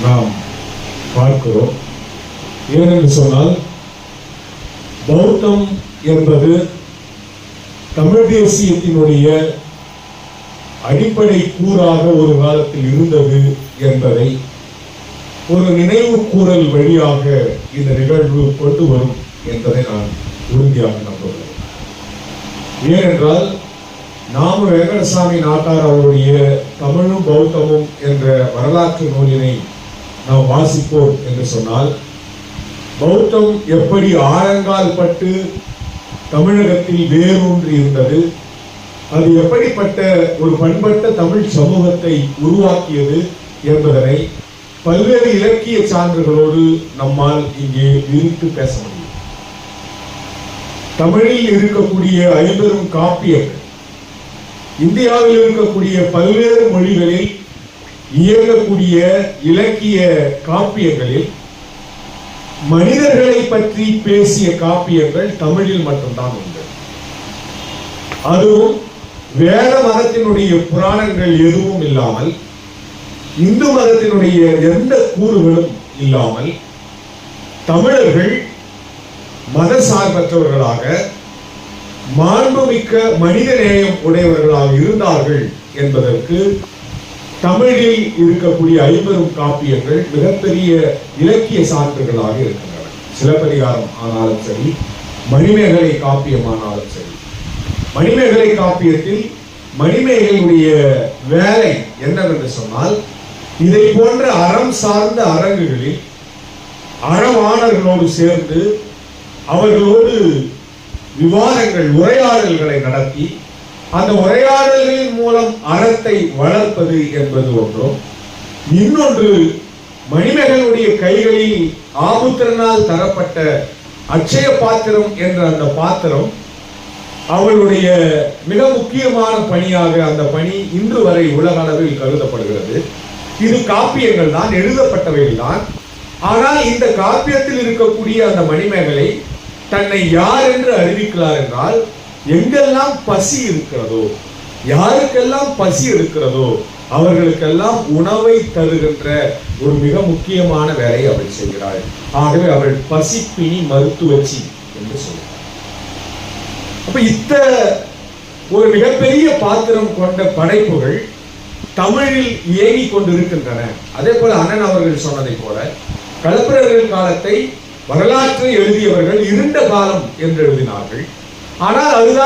நாம் பார்க்கிறோம். ஏனென்று சொன்னால் பௌத்தம் என்பது தமிழ் தேசியத்தினுடைய அடிப்படை கூறாக ஒரு காலத்தில் இருந்தது என்பதை ஒரு நினைவு கூறல் வழியாக இந்த நிகழ்வு கொண்டு வரும் என்பதை நான் உறுதியாக நம்புகிறேன். ஏனென்றால் நாம வெங்கடசாமி நாட்டார் அவருடைய தமிழும் பௌத்தமும் என்ற வரலாற்று நூலினை நாம் வாசிப்போம் என்று சொன்னால், பௌத்தம் எப்படி ஆழங்கால் பட்டு தமிழகத்தில் வேரூன்றி இருந்தது, அது எப்படிப்பட்ட ஒரு பண்பட்ட தமிழ் சமூகத்தை உருவாக்கியது என்பதனை பல்வேறு இலக்கிய சான்றுகளோடு நம்மால் இங்கே விரித்து பேச முடியும். தமிழில் இருக்கக்கூடிய 50 காப்பியங்கள், இந்தியாவில் இருக்கக்கூடிய பல்வேறு மொழிகளில் இயங்கக்கூடிய இலக்கிய காப்பியங்களில் மனிதர்களை பற்றி பேசிய காப்பியங்கள் தமிழில் மட்டும்தான் உண்டு. அதுவும் வேத மதத்தினுடைய புராணங்கள் எதுவும் இல்லாமல், இந்து மதத்தினுடைய எந்த கூறுகளும் இல்லாமல் தமிழர்கள் மத சார்பற்றவர்களாக மாண்புமிக்க மனித நேயம் உடையவர்களாக இருந்தார்கள் என்பதற்கு தமிழில் இருக்கக்கூடிய 50 காப்பியங்கள் மிகப்பெரிய இலக்கிய சான்றுகளாக இருக்கின்றன. சிலப்பதிகாரம் ஆனாலும் சரி, மணிமேகலை காப்பியம் ஆனாலும் சரி. மணிமேகலை காப்பியத்தில் மணிமேகலையுடைய வேலை என்னவென்று சொன்னால், இதை போன்ற அறம் சார்ந்த அரங்குகளில் அறவாணர்களோடு சேர்ந்து அவர்களோடு விவாதங்கள், உரையாடல்களை நடத்தி அந்த உரையாடல்களின் மூலம் அறத்தை வளர்ப்பது என்பது ஒன்றும், இன்னொன்று மணிமேகலுடைய கைகளில் ஆபுத்திரனால் தரப்பட்ட அட்சய பாத்திரம் என்ற அந்த பாத்திரம் அவளுடைய மிக முக்கியமான பணியாக அந்த பணி இன்று வரை உலக அளவில் கருதப்படுகிறது. இது காப்பியங்கள் தான், எழுதப்பட்டவைகள் தான். ஆனால் இந்த காப்பியத்தில் இருக்கக்கூடிய அந்த மணிமேகலை தன்னை யார் என்று அறிவிக்கிறார் என்றால், எங்கெல்லாம் பசி இருக்கிறதோ, யாருக்கெல்லாம் பசி இருக்கிறதோ அவர்களுக்கெல்லாம் உணவை தருகின்ற ஒரு மிக முக்கியமான வேலையை அவள் செய்கிறாள். ஆகவே அவள் பசிப்பினி மருத்துவச்சி என்று சொல்கிறார். அப்ப ஒரு மிகப்பெரிய பாத்திரம் கொண்ட படைப்புகள் தமிழில் இயங்கிக் கொண்டிருக்கின்றன. அதே போல அண்ணன் அவர்கள் சொன்னதை போல களப்பிரர்கள் காலத்தை வரலாற்றை எழுதியவர்கள் இருண்ட காலம் என்று எழுதினார்கள். ஆனால் அதுதான்